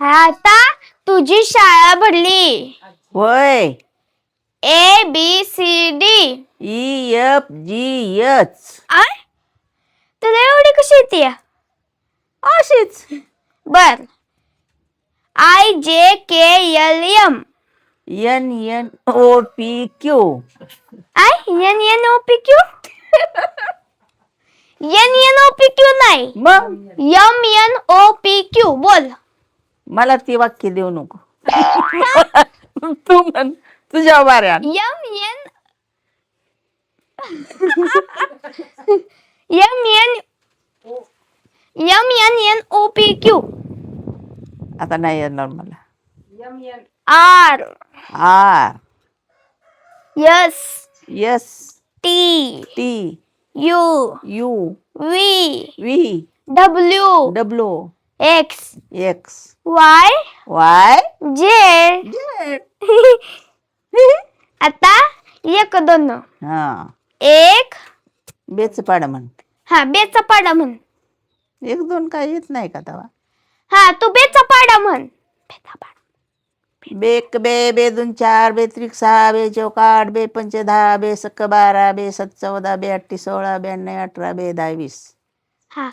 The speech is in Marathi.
आता तुझी शाळा भरली. होय. ABCD. EFGH. आय तुला एवढी कशी येते? अशीच. बर. IJKLM. NNOPQ. NNOPQ. NNOPQ नाही, मग MNOPQ. बोल. मला ती वाक्य देऊ नको. तू म्हण तुझ्या बाऱ्यान. MNOPQ. आता नाही येणार मला. R R S S T T U U V V W W X X Y Y Z. Z. आता एक दोन. हा एक. बेच पाड म्हण. हा बेचा पाडा म्हण. एक दोन काय येत नाही का तेव्हा. हा तू बेचा पाडा म्हण. बेचा पाडा. बेक बे बे दोन चार बे त्रिक सहा बे चौक आठ बे पंच 10 बे सक 12 बे 7 14 बे 8 16 92 18 बे 10 20. हा